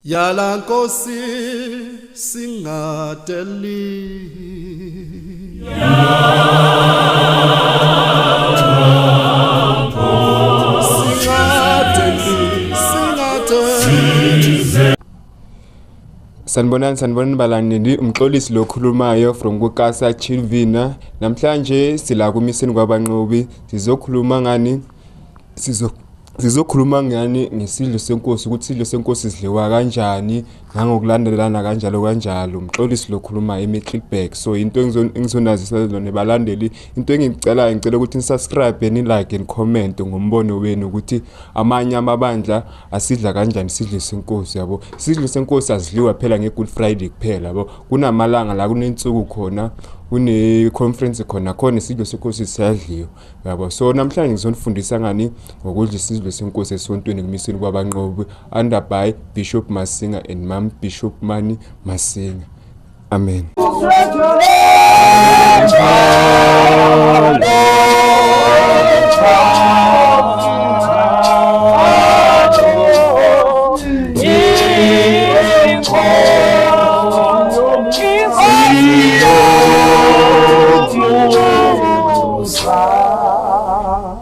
Yala Nkosi singadeli Sanibonani balandeli umxolisi lo khulumayo from kuKasa Chilvina. Namhlanje sila kumiseni kwabanqobi sizokhuluma ngani ngesidlo senkosi ukuthi isidlo senkosi sidliwa kanjani nangokulandelana kanjalo umxolisi lo khuluma eMiddleburg. So into engizonazisa lona balandeli, into engicela ukuthi nisubscribe ni like and comment ngombono wenu ukuthi amanye amabandla asidla kanjani isidlo senkosi yabo. Isidlo senkosi asidliwa phela ngeGood Friday kuphela yabo, kunamalanga la kunensuku khona une conference khona isidlo senkosi siyadliwa yabo. So namhlanje ngizonifundisa ngani ngokudla isidlo senkosi esontweni kumiseni kwabanqobi under by Bishop Masinga and Mom Bishop Mani Masinga. Amen.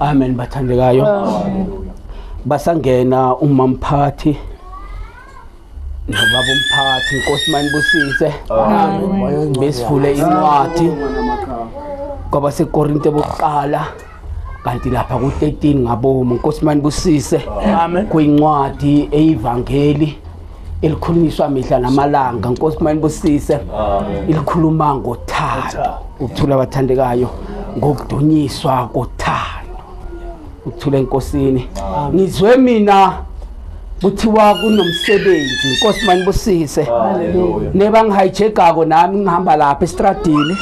Amen bathandekayo. Basangena uMamphathi nobaba umphathi Nkosi manibusise. Amen. Besivule incwadi ngoba seKorinte bokuqala kanti lapha ku13 ngabomo Nkosi manibusise. Amen. Kuyincwadi eyivangeli elikhulunyiswa mihla namalanga Nkosi manibusise. Ilikhuluma ngothando, ukuthula bathandekayo, ngokudunyiswa kothando. Ukuthula enkosini. Ngizwe mina kuthiwa kunomsebenzi Nkosi manibusise. Haleluya. Neba ngihayijekako nami ngihamba lapha estradini.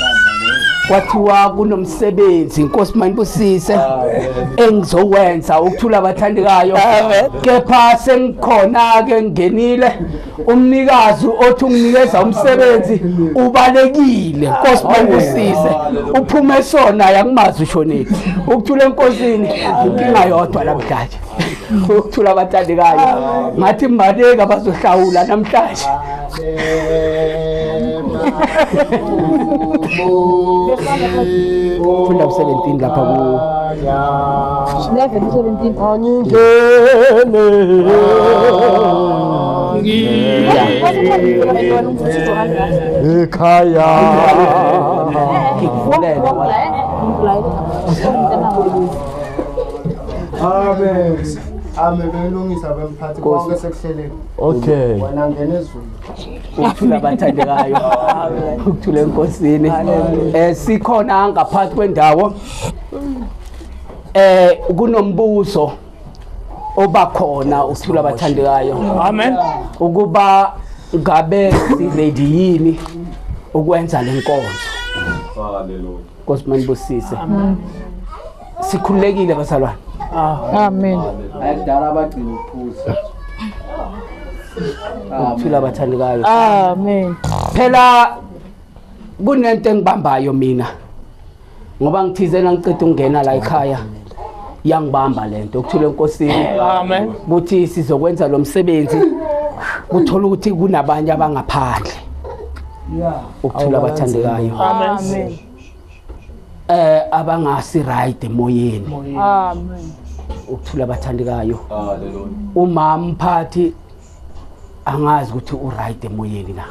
Kwathiwa kunomsebenzi Nkosi manibusise engizowenza ukuthula bathandekayo. Kepha sengikhona ke ngingenile umnikazi othi unginikeza umsebenzi ubalekile Nkosi manibusise. Uphume sona yakumazi ushonile. Ukuthula enkosini inkinga yodwa namhlanje. Ukuthula bathandekayo ngathi mbaleka bazohlawula namhlanje. Funda 17 lapha ku 11:17 angingene ekhaya Amen belungisa bemphathi konke sekuhleleni. Okay. Wena ngene ezweni. Ukuthula bathandekayo. Ukuthula enkosini. Sikhona ngaphansi kwendawo. Kunombuso obakhona ukuthula bathandekayo. Amen. Ukuba ngabe ready yini ukwenza lenkonzo. Haleluya. Nkosi manibusise. Sikhululekile basalwane. Amen. Ayadala abagcina ukuphuza. Ukuthula bathandekayo. Amen. Phela kunento engibambayo mina. Ngoba ngithizena ngicede ukungena la ekhaya. Yangibamba lento ukuthula enkosini. Amen. Kuthi sizokwenza lo msebenzi kuthola ukuthi kunabanye abangaphandle. Ukuthula bathandekayo. Amen. Abangasi right emoyeni. Amen. Ukuthula bathandekayo. Haleluya. Uma mphathi angazi ukuthi u right emoyeni na.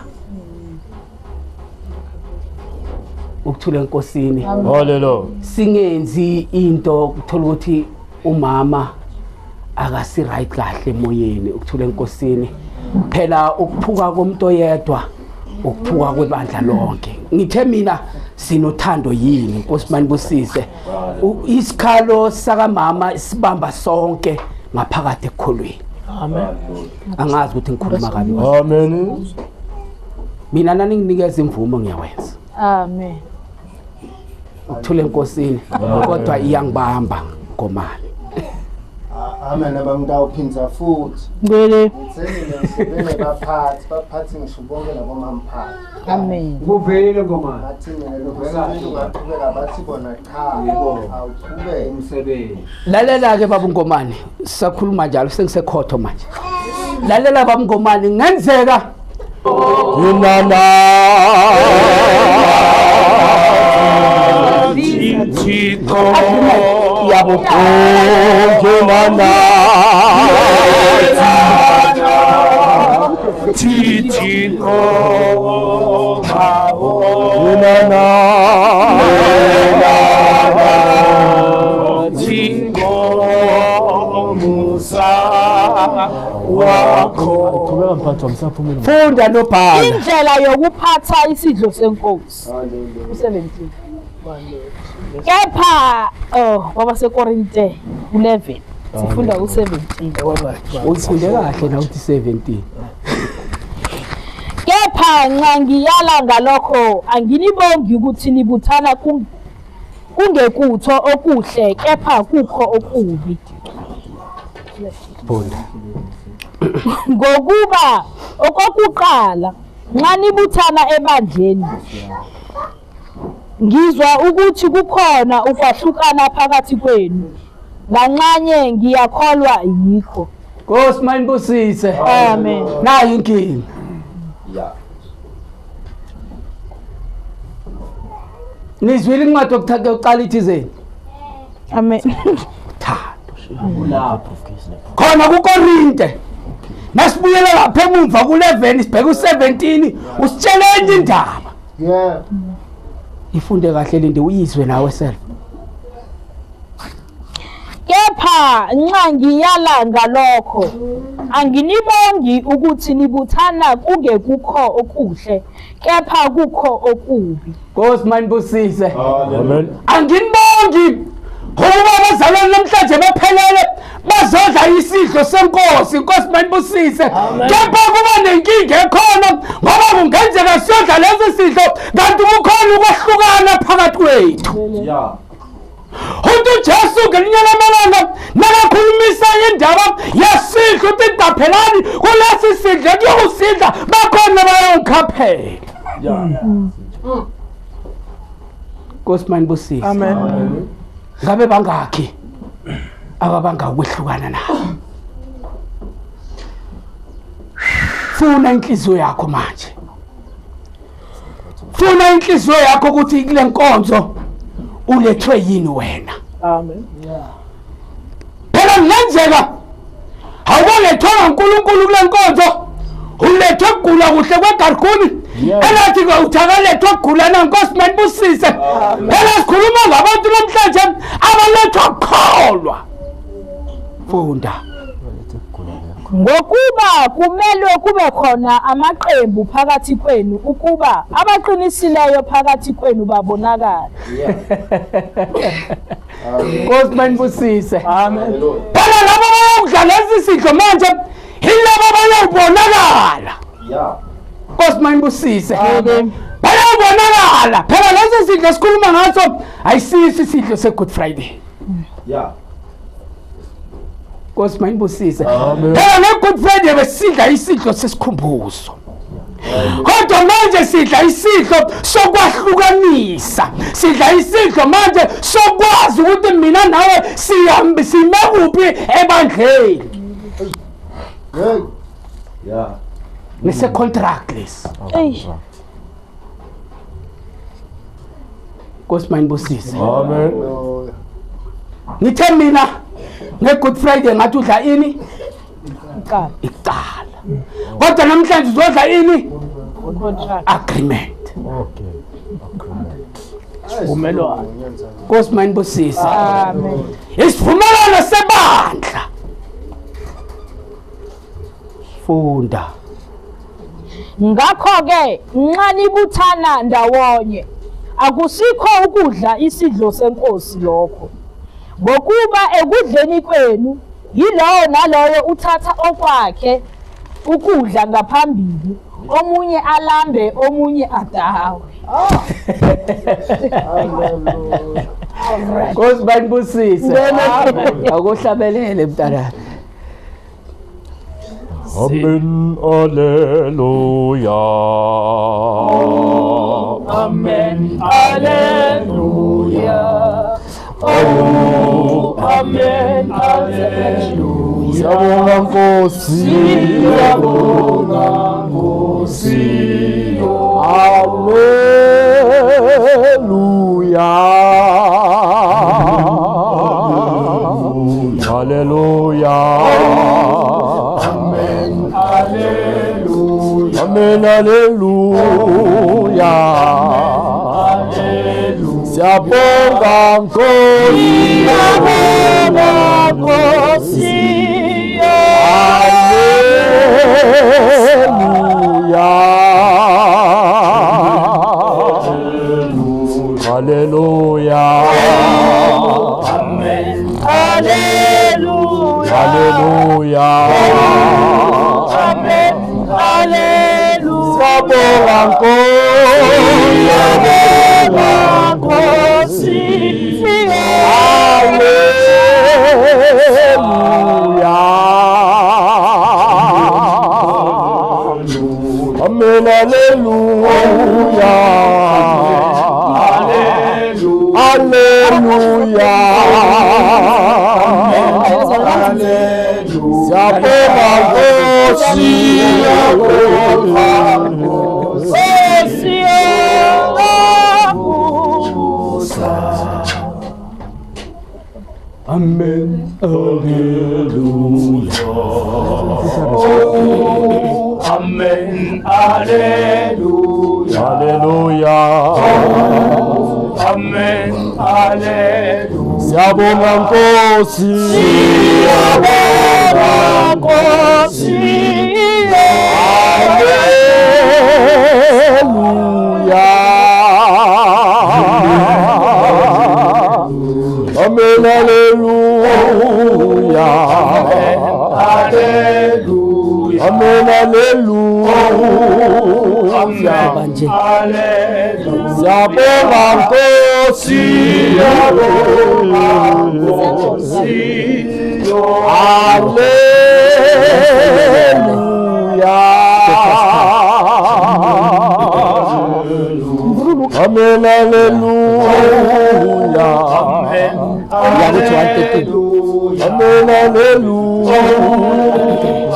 Ukuthula enkosini. Haleluya. Singenzi into ukuthola ukuthi umama akasi right kahle emoyeni. Ukuthula enkosini. Phela ukuphuka komuntu oyedwa ukuphuka kwebandla lonke. Ngithe mina sinothando yini Nkosi manibusise. Isikhalo saka mama sibamba sonke ngaphakathi ekholweni. Amen. Angazi ukuthi ngikhuluma kabi. Amen. Mina nani nginikeza imvumo ngiyawenza. Amen. Ukuthula enkosini kodwa iyangibamba ngomani. Amen abangidawuphinza futhi. Ngwele. Sengile baphathi ngisho bonke labo mamphathi. Amen. Kuvele ngomani. Bathi mina lokho ungaqhubeka bathi bona cha awuqhubeke umsebenzi. Lalela ke baba uNgomane sisakhuluma njalo sengisekhotho manje. lalela bamngomani ngenzeka Inana yabo Inana funda nobhala indlela yokuphatha isidlo senkosi u17 kepha baba sekorinte 11 sifunda u17 uyifunde kahle na uthi 17 kepha nxa ngiyala ngalokho anginibongi ukuthi nibuthana kungekutho okuhle kepha kukho okubi funda ngokuba okokuqala nxa nibuthana ebandleni ngizwa ukuthi kukhona ukwahlukana phakathi kwenu nganxanye ngiyakholwa yikho Nkosi mayinibusise amen nayo inkinga nizwile incwadi yokuqala ithizeni amen khona kuKorinte nasibuyela lapha emuva ku11 sibheka u17 usitshele enye indaba Yeah. ifunde kahle linde uyizwe nawe self kepha nxa ngiyala ngalokho anginibongi ukuthi nibuthana kungekukho okuhle kepha kukho okubi Nkosi mayinibusise Amen anginibongi ngoba abazalwane namhlanje baphelele bazodla isidlo senkosi Nkosi mayinibusise kepha kuba nenkinga ekhona ngoba kungenzeka siyodla lezi sidlo kanti kukhona ukwahlukana phakathi kwethu uthi Jesu ngelinye lamalanga nakakhulumisa indaba yasidlo uthi qaphelani kulesi sidlo kuyokusidla bakhona bayongikhaphela Nkosi mayinibusise Amen ngabe bangakhi ababanga ukwehlukana nawe funa inhliziyo yakho manje funa inhliziyo yakho ukuthi kule nkonzo ulethwe yini wena Amen phela ngenzeka awubonethwa uNkulunkulu kule nkonzo ulethwe kugula kuhle kwegarikuni elathi uthakalethwa kugula nankosi mayinibusise phela sikhuluma ngabantu namhlanje abalethwa ukukholwa funda ngokuba kumelwe kube khona amaqembu phakathi kwenu ukuba abaqinisileyo phakathi kwenu babonakala Nkosi mayinibusise Amen phela labo bayokudla lesi sidlo manje yilabo bayobonakala Nkosi mayinibusise bayobonakala phela lesi sidlo sikhuluma ngaso ayisisi isidlo se-Good Friday Nkosi mayinibusise phela ne-Good Friday besidla isidlo sesikhumbuzo kodwa manje sidla isidlo sokwahlukanisa sidla isidlo manje sokwazi ukuthi mina nawe sime kuphi ebandleni nese-contract lesi Nkosi mayinibusise Amen ngithe mina nge-Good Friday ngathi udla ini icala kodwa namhlanje uzodla ini agreement Umelwa Nkosi mayinibusise amen isivumelwano sebandla funda ngakho-ke nxa nibuthana ndawonye akusikho ukudla isidlo senkosi lokho ngokuba ekudleni kwenu yilowo naloyo uthatha okwakhe ukudla ngaphambili omunye alambe omunye adawe Nkosi mayinibusise akuhlabelele mntanami Amen Alleluia amen haleluya oh amen haleluya Siyabonga Nkosi. Siyabonga Nkosi. Hallelujah. Hallelujah. Amen. Hallelujah. Amen. Hallelujah. Siyabonga Nkosi. Siyabonga Nkosi. Hallelujah. Amen. Hallelujah. Hallelujah. Amen. Hallelujah. Siyabonga Nkosi. Hallelujah. Amen. Hallelujah. Hallelujah. Siyabonga Nkosi. Amen. Hallelujah. Amen. Hallelujah. Hallelujah. Amen. Hallelujah. Siyabonga Nkosi. Siyabonga Nkosi. Hallelujah. Amen. Hallelujah. Hallelujah. Amen. Hallelujah. Hallelujah. Siyabonga Nkosi. Hallelujah. Amen. Hallelujah. Amen. Hallelujah. Amen. Hallelujah.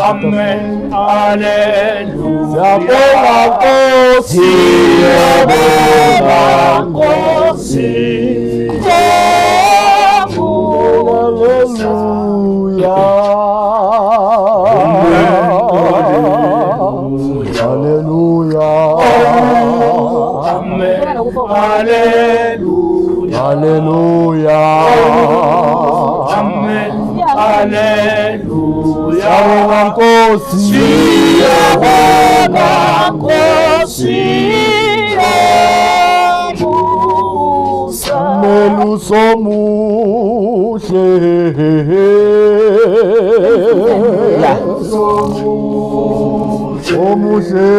Amen. Hallelujah. Siyabonga Nkosi. Siyabonga Nkosi. Hallelujah. Hallelujah. Amen. Hallelujah. Siyabonga Nkosi. Siyabonga Nkosi. Meluso muhle. Omuhle.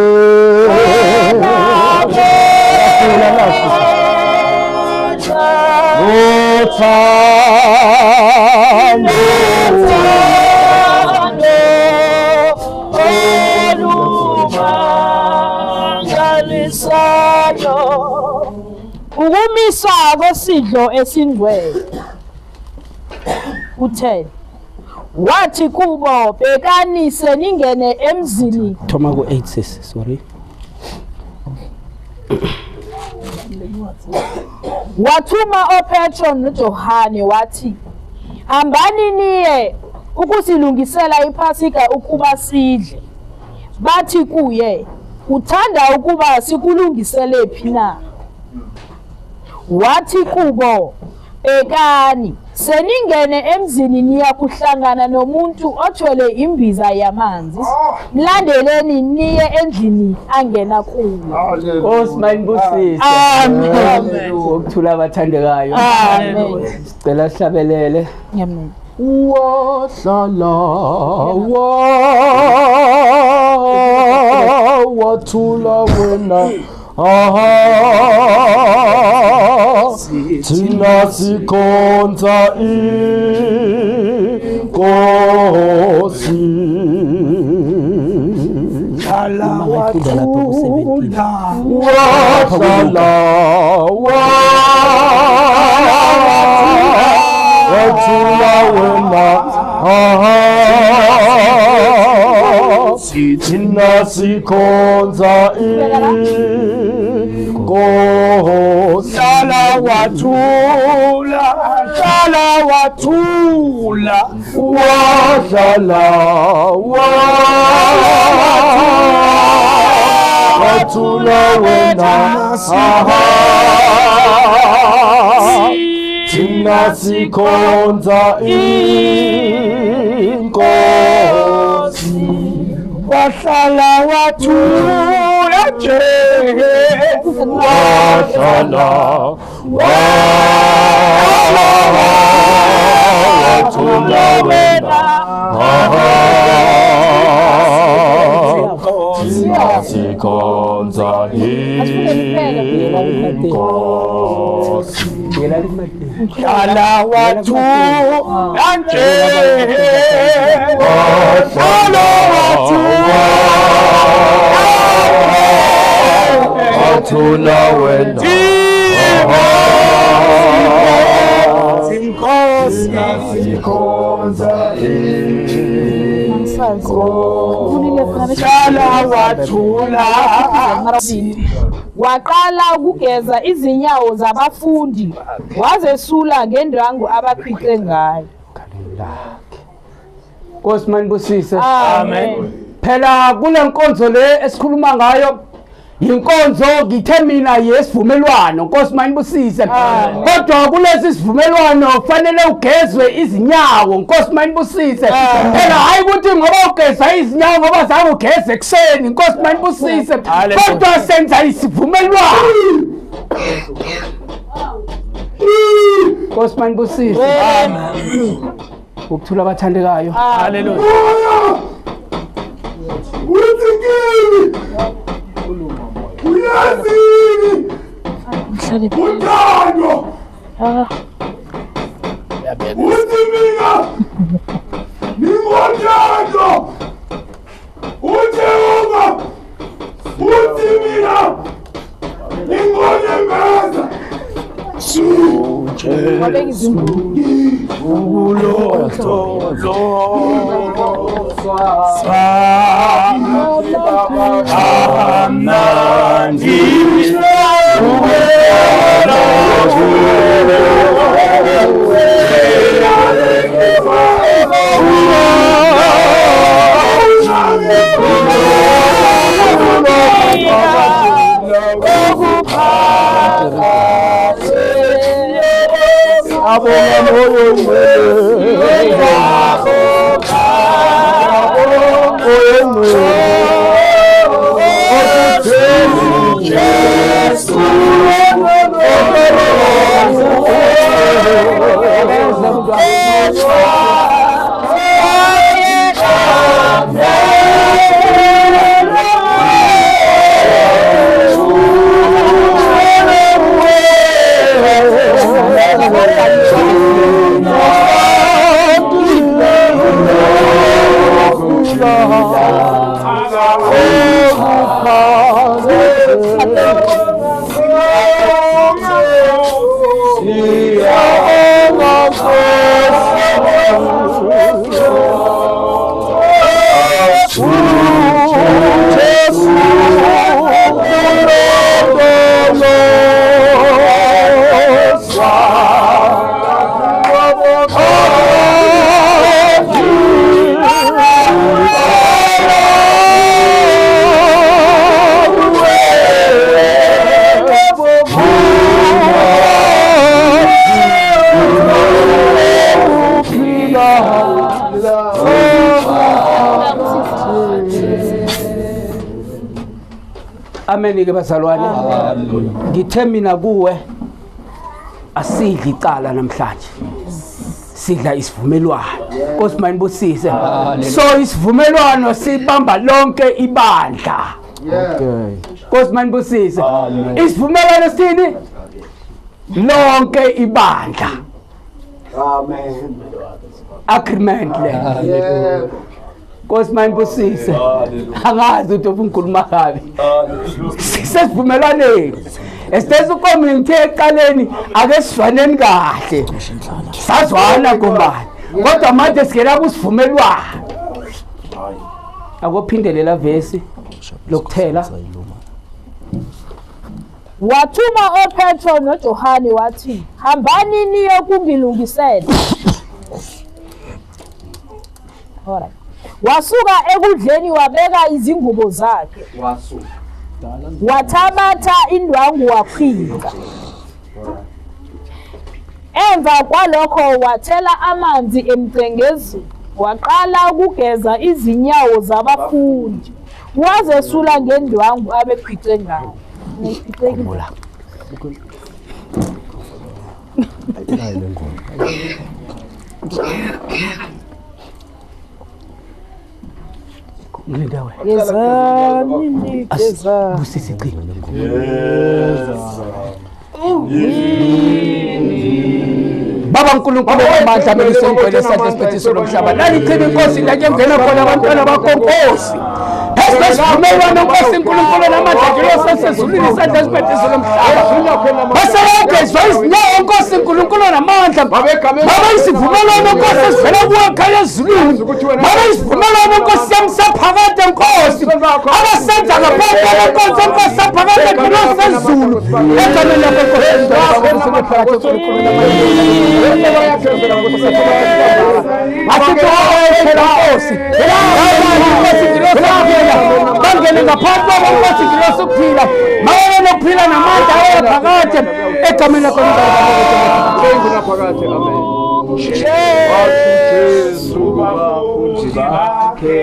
Ukumiswa kwesidlo esingcwele utheni wathi kubo bhekani seningene emzini Thoma ku-8 sis, sorry. wathuma oPetro noJohane wathi hambani niye ukusilungisela iPhasika ukuba sidle. Bathi kuye uthanda ukuba sikulungisele phi na? Wathi kubo bhekani seningene emzini niya kuhlangana nomuntu othwele imbiza yamanzi, mlandeleni niye endlini angena kuyo. Nkosi mayinibusise. Amen. Ukuthula abathandekayo. Amen. Sicela sihlabelele. Amen. Wahlala wathula wena thina sikhonza inkosi wahlala wathula wena thina sikhonza inkosi. Hlala wathula, hlala wathula, wahlala wathula wena. Thina sikhonza inkosi, wahlala wathula nje, wahlala wathula wena. Thina sikhonza inkosi, hlala wathula nje, wahlala wathula wena. Inkosi sikhonza inkosi, hlala wathula. Waqala ukugeza izinyawo zabafundi wazesula ngendrangu abakhwixe ngayo. Nkosi manibusise. Amen. Phela kule nkonzo le esikhuluma ngayo inkonzo ngithe mina yesivumelwano. Nkosi manibusise. Kodwa kulesi sivumelwano kufanele ugezwe izinyawo. Nkosi manibusise. Phela hayi ukuthi ngoba ugeza izinyawo ngoba zange ugeze ekseni. Nkosi manibusise. Kodwa senza isivumelwano. Nkosi manibusise. Amen. Ukuthula abathandekayo. Haleluya. Uyazini utando uthi mina ningotando uJehova uthi mina ningonemeza Amen ke bazalwane. Ngithe mina kuwe asidli icala namhlanje. Sidla isivumelwano. Nkosi manibusise. So isivumelwano sibamba lonke ibandla. Okay. Nkosi manibusise. Isivumelwano sini lonke ibandla. Amen. Agreement le. Nkosi manibusise. Angazi ukuthi uNkulunkulu kabi. Sesivumelwaneni. Esithe ukomini ngithe eqaleni ake sifaneni kahle. Sazwana ngombani. kodwa manje sikela kusivumelwano akophindelela vesi lokuthela wathuma oPetro noJohane wathi hambani niye kungilungisela. Alright. Wasuka ekudleni wabeka izingubo zakhe. Wathabatha indwangu waphika. Emva kwalokho wathela amanzi emcengezini. Waqala ukugeza izinyawo zabafundi. Wazesula ngendwangu abekhwice ngayo. Ngikukhumbula. Ngilindawe. Geza. Busisiqi. Baba uNkulunkulu wamandla belisongcwele esandla esiphethiso lomhlaba. Lalichina inkosi la ngena khona abantwana bakonkosi. Esivumelwano Nkosi uNkulunkulu namandla nje sesezulwini isandla esiphethiso lomhlaba. Basayagezwa izinyawo Nkosi uNkulunkulu namandla. Baba isivumelwano Nkosi esivela kuwe ekhaya ezulwini. Baba isivumelwano Nkosi yamsaphakade Nkosi. Abasenza ngaphandle lenkonzo Nkosi aphakade khona sezulu. Egameni lakho Nkosi phakathi uNkulunkulu namandla. Bangene ngaphansi kwenkosi ngilosi ukuphila mayelana nokuphila namandla ayaphakade egameni lakho naphakade amen. Jesu bafundi bakhe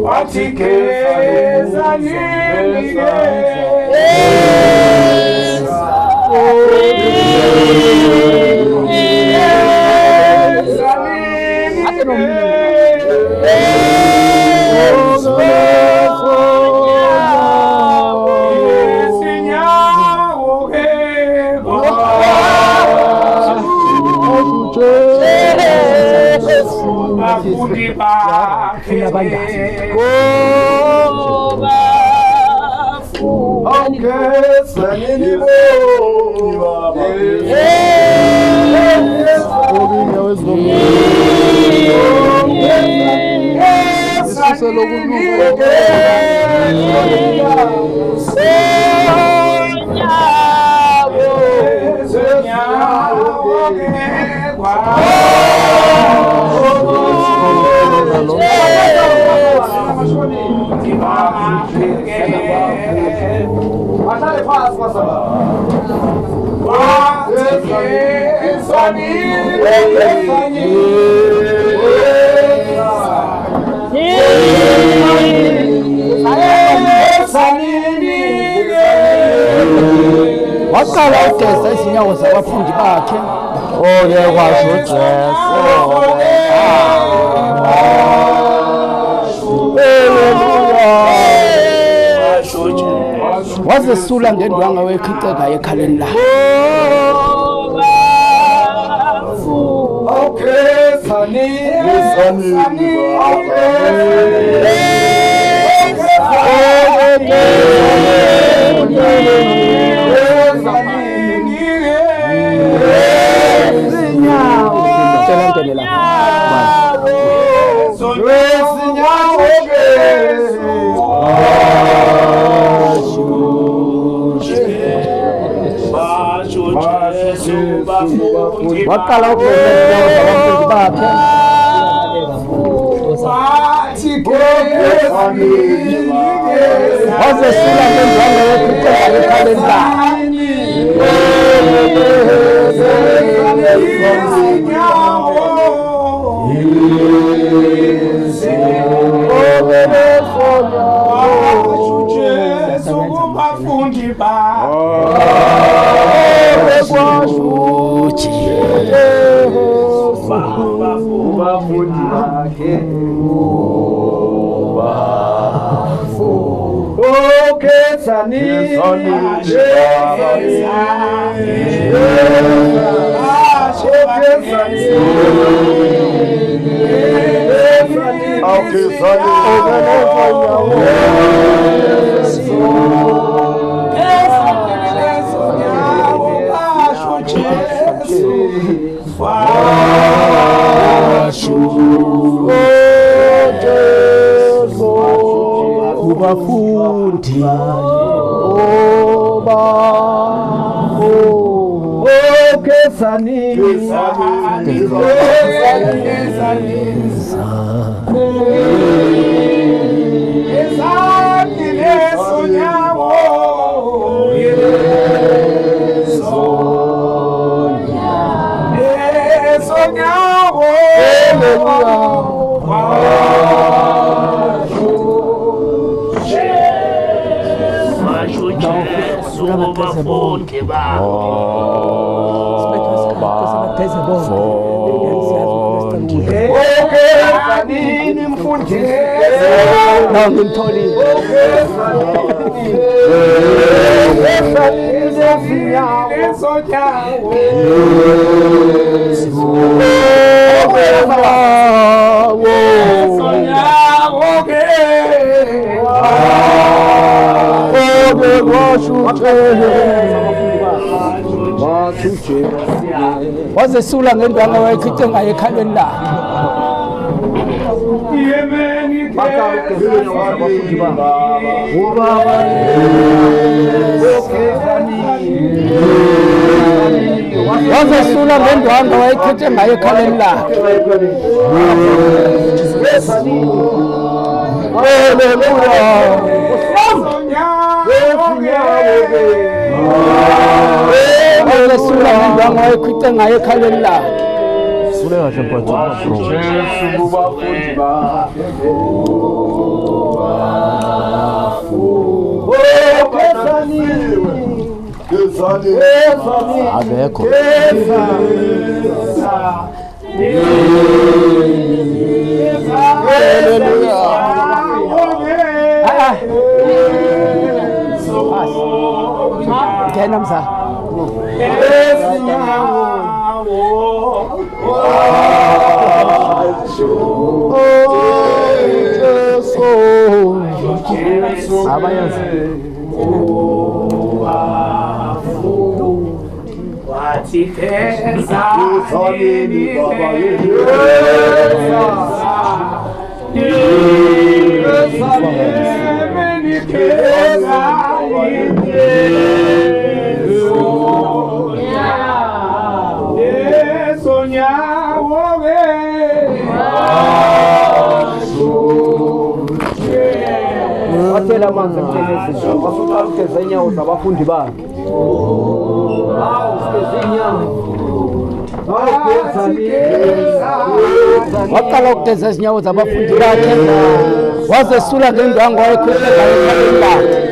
wathi geza waqala ukugeza izinyawo zabafundi bakhe. Kwasho Jesu. Wazesula ngendwanga wekhwice ngayo ekhaleni lakhe. Waqala ukugeza izinyawo zabafundi bakhe. Wazesula ngendwanga wekhwice ngayo ekhaleni lakhe. wabafundi wazesula ngendwanga wayekhithe ngayo ekhalweni lakhe wazesula ngendwanga wayekhithe ngayo ekhalweni lakhe wazesula ngendwanga wayekhithe ngayo ekhalweni lakhe Abekho. Ngena mza watela amanzi emthelezini wasuka ugeza inyawo zabafundi bakhe waqala ukugeza izinyawo zabafundi bakhe wazesula ngendwangu wayekhithe ngayo ekhalweni lakhe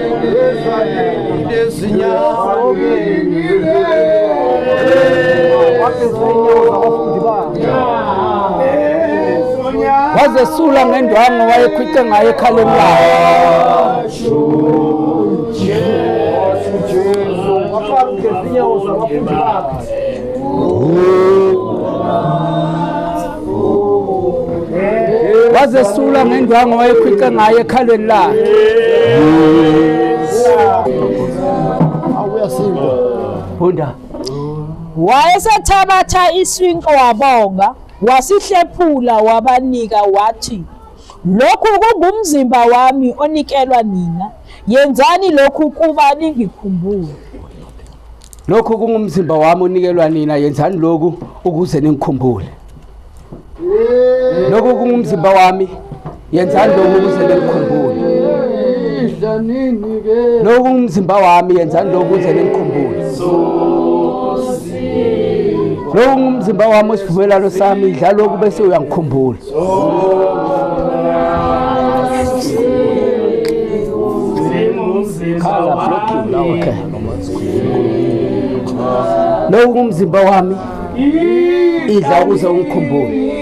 wazesula ngendwangu wayekhithe ngayo ekhalweni lakhe wazesula ngendwangu wayekhithe ngayo ekhalweni lakhe Hunda wayesethabatha iswinqo wabonga wasihlephula wabanika wathi lokhu kungumzimba wami onikelwa nina yenzani lokhu kuba ningikhumbule lokhu kungumzimba wami onikelwa nina yenzani lokhu ukuze ningikhumbule lokhu kungumzimba wami yenzani lokhu ukuze ningikhumbule lokhu kungumzimba wami yenzani lokhu ukuze ningikhumbule lokhu kungumzimba wami osivumelano sami idla lokhu bese uyangikhumbula okay lokhu kungumzimba wami idla ukuze ungikhumbule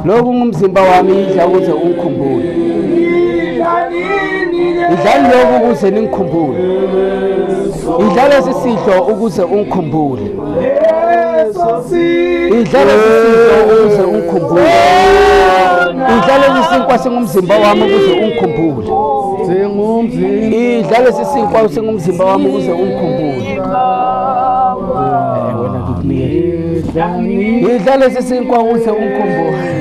lokhu kungumzimba wami idla ukuze ungikhumbule idlani lokhu ukuze ningikhumbule idla lesi sidlo ukuze ungikhumbule idla lesi sidlo ukuze ungikhumbule idla lesi sinkwa singumzimba wami ukuze ungikhumbule idla lesi sinkwa singumzimba wami ukuze ungikhumbule wena kukumiyela idla lesi sinkwa ukuze ungikhumbule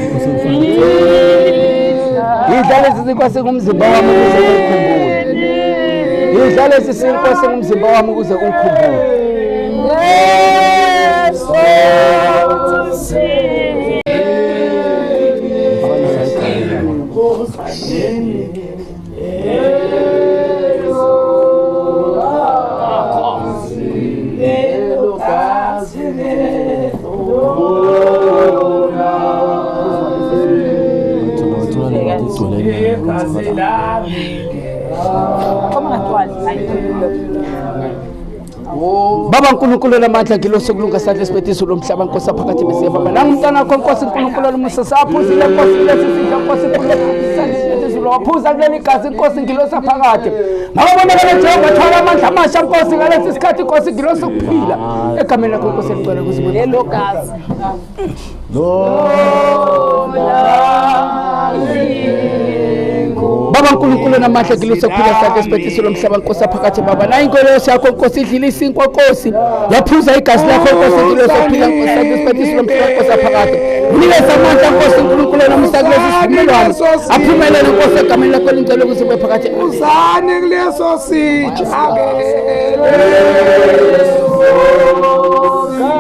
Idla lesi sinkwa singumzimba wami ukuze ungikhumbule. Idla lesi sinkwa singumzimba wami ukuze ungikhumbule. Baba uNkulunkulu lamandla ngilose kulunga sadle sibetiso lomhlaba Nkosi phakathi besiya baba nanga umntana wakho Nkosi uNkulunkulu lomusa saphuzile Nkosi lesi sidla Nkosi uNkulunkulu waphuza kuleli gazi Nkosi ngilosa phakathi mawubonakala Jehova thwala amandla amasha Nkosi ngalesi sikhathi Nkosi ngilosa ukuphila egameni lakho Nkosi ngicela ukuthi lo gazi Baba uNkulunkulu namandla ngilose ukuphila sadle sibetiso lomhlaba Nkosi phakathi baba la inkosi yakho Nkosi idlile isinkwa Nkosi yaphuza igazi lakho Nkosi ngilose ukuphila Nkosi sadle sibetiso lomhlaba Nkosi phakathi unikeza amandla Nkosi uNkulunkulu nomusa kulesi sivumelwano aphumelele Nkosi egameni lakho ngicela ukuthi ube phakathi uzane kuleso sijake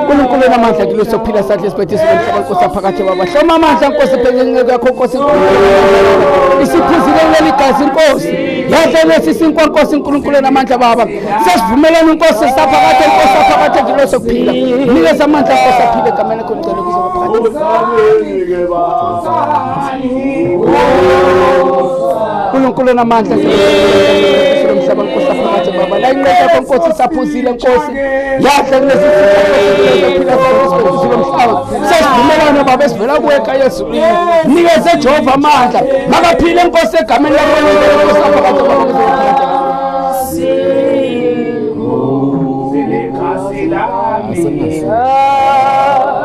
uNkulunkulu namandla ngilose ukuphila sadle sibetiso lomhlaba Nkosi phakathi baba hloma amandla Nkosi phezulu yakho Nkosi isiphuzile leli gazi Nkosi yadla lesi sinkwa Nkosi uNkulunkulu namandla baba sesivumelana Nkosi saphakathi Nkosi saphakathi ngilose ukuphila nikeza amandla Nkosi aphile egameni lakho ngicela ukuthi ube phakathi uNkulunkulu namandla umhlaba Nkosi phakathi baba la inqola yakho Nkosi saphuzile Nkosi yadla kulesi siphila sakho umhlaba sesivumelana baba esivela kuweka Yesu nikeze Jehova amandla makaphile Nkosi egameni lakho Nkosi phakathi baba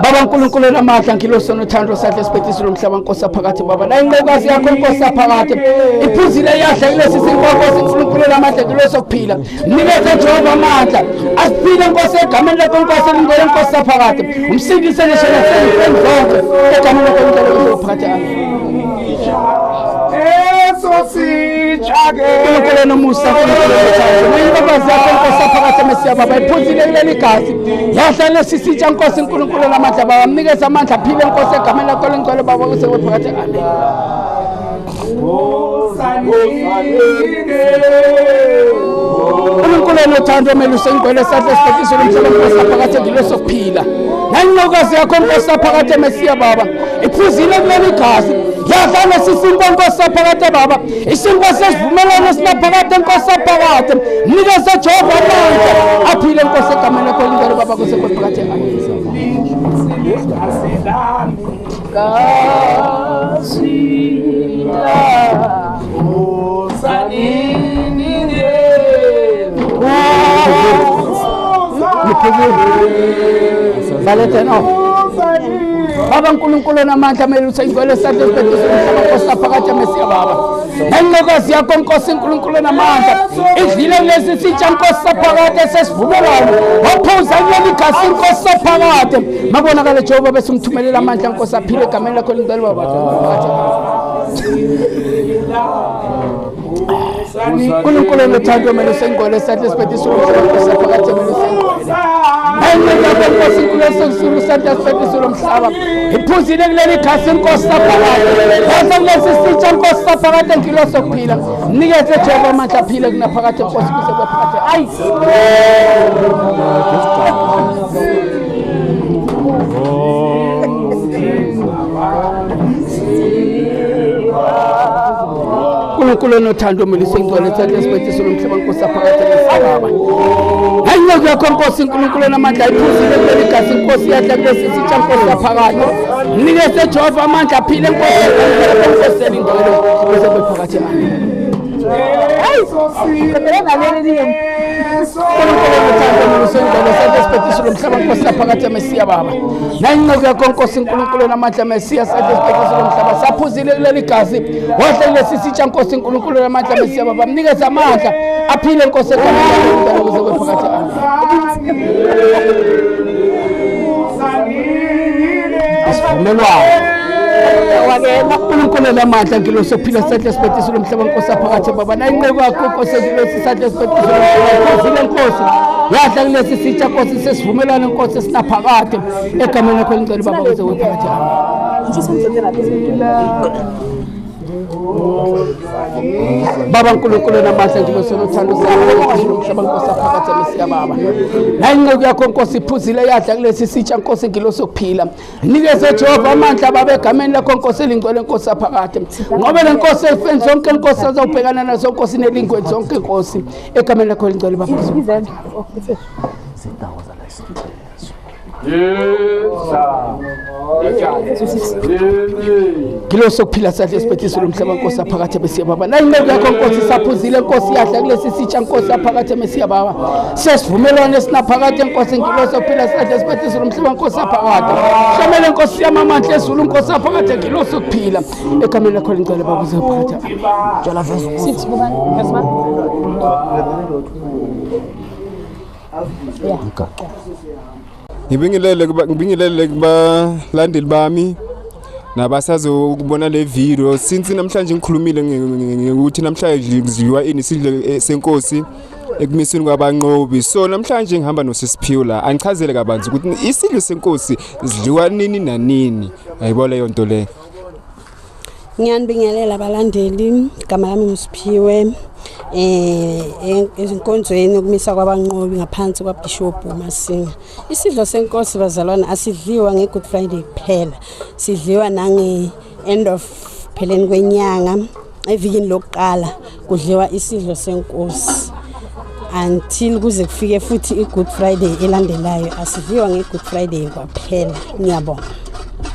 Baba uNkulunkulu namandla ngilose nothando sadle sibetiso lomhlaba Nkosi phakathi baba la inqokazi yakho Nkosi phakathi iphuzile yadla kulesi sinkwa Nkosi uNkulunkulu namandla ngilose ukuphila nikeze Jehova amandla asiphile Nkosi egameni lakho Nkosi lingele Nkosi phakathi umsindise leshela sendlonke egameni lakho Nkosi phakathi uNkulunkulu nomusa inkokazi yakho Nkosi phakathi Mesiya baba iphuzile kuleli gazi yadla lesi sitsha Nkosi uNkulunkulu namandla baba mnikeza amandla aphile Nkosi egameni lakho lingcwele baba kuse phakathi amen uNkulunkulu nothando meluse ingcwele sadle sibetiso lomhlaba Nkosi phakathi ngilose ukuphila nangokazi yakho Nkosi phakathi Mesiya baba iphuzile kuleli gazi yadla lesi sinkwa Nkosi phakathi baba isinkwa sesivumelano sinaphakathi Nkosi phakathi nikeze Jehova amandla aphile Nkosi egameni lakho lingcwele baba kuse phakathi amen Baba uNkulunkulu namandla meluse ingcwele sadle sibetiso lomhlaba Nkosi phakathi Mesiya baba nangokazi yakho Nkosi uNkulunkulu namandla idlile kulesi sitsha Nkosi phakathi sesivumelwano waphuza kuleli gazi Nkosi phakathi mabonakala Jehova bese umthumelela amandla Nkosi aphile egameni lakho lingcwele baba phakathi uNkulunkulu nothando meluse ingcwele sadle sibetiso lomhlaba Nkosi phakathi Nkosi uNkulunkulu sadle sibetiso lomhlaba iphuzile kuleli gazi Nkosi phakathi yadla kulesi sitsha Nkosi phakathi ngilose ukuphila nikeze Jehova amandla aphile kunaphakathi Nkosi kuse phakathi ayi uNkulunkulu nothando meluse ingcwele sadle sibetiso lomhlaba Nkosi phakathi Mesiya Hayinyoko yakho Nkosi uNkulunkulu namandla iphuzile kuleli gazi Nkosi yadla kulesi sitsha Nkosi phakathi nikeze Jehova amandla aphile Nkosi elingcwele kuse phakathi phakathi Mesiya baba nangoku yakho Nkosi uNkulunkulu namandla Mesiya sadle sibetiso lomhlaba saphuzile kuleli gazi wadla lesi sitsha Nkosi uNkulunkulu namandla Mesiya baba mnikeze amandla aphile Nkosi kuze phakathi asivumelwano wakena uNkulunkulu lamandla ngilo sophila isandla sibhediswe lomhlaba Nkosi aphakathi baba nayinqeko yakho Nkosi ngilo isandla sibhediswe lomhlaba Nkosi yadla kulesi sitsha Nkosi sesivumelana Nkosi sinaphakade egameni lakho ngicela baba ukuze wephakathi Baba uNkulunkulu namandla ngilo sonothando sakho lomhlaba Nkosi aphakathi mesiya baba nayinqeko yakho Nkosi iphuzile yadla kulesi sitsha Nkosi ngilo sokuphila nikeze Jehova amandla baba egameni lakho Nkosi elingcwele Nkosi aphakathi ngoba le Nkosi efeni zonke Nkosi azawubhekana nazo Nkosi nelingweni zonke Nkosi egameni lakho elingcwele baba ngilo sokuphila sadle sibhediswe lomhlaba Nkosi aphakathi mesiya baba nayinqeko yakho Nkosi saphuzile Nkosi yadla kulesi sitsha Nkosi aphakathi mesiya baba sesivumelwane sinaphakathi Nkosi ngilo sokuphila sadle sibhediswe lomhlaba Nkosi aphakathi hlamele Nkosi yamamandla ezulu Nkosi aphakathi ngilo sokuphila egameni lakho elingcwele baba uze aphakathi jala veze sithi kubani yasima ngibingelele kubalandeli bami nabasazo ukubona le video since namhlanje ngikhulumile ngokuthi namhlanje kudliwa isidlo senkosi ekumisweni kwabanqobi so namhlanje ngihamba noSisiphiwe la angichazele kabanzi ukuthi isidlo senkosi sidliwa nini nanini ayibona leyo nto le Ngiyanibingelela abalandeli igama lami nguSiphiwe ezinkonzweni ukumisa kwabanqobi ngaphansi kwaBishop Masinga isidlo senkosi bazalwana asidliwa ngeGood Friday kuphela sidliwa nange end of pheleni kwenyanga evikini lokuqala kudliwa isidlo senkosi until kuze kufike futhi iGood Friday elandelayo asidliwa ngeGood Friday kwaphela ngiyabonga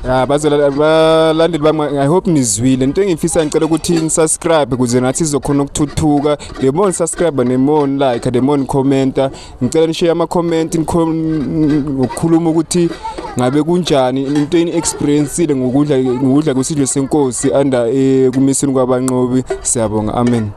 balandeli bami I hope nizwile into engifisa ngicela ukuthi nisubscribe ukuze nathi sizokhona ukuthuthuka lemon subscribe nemon like lemon commenta ngicela nishare ama comment ukukhuluma ukuthi ngabe kunjani into ini experience ngokudla kwesidlo senkosi anda kumisweni kwabanqobi siyabonga amen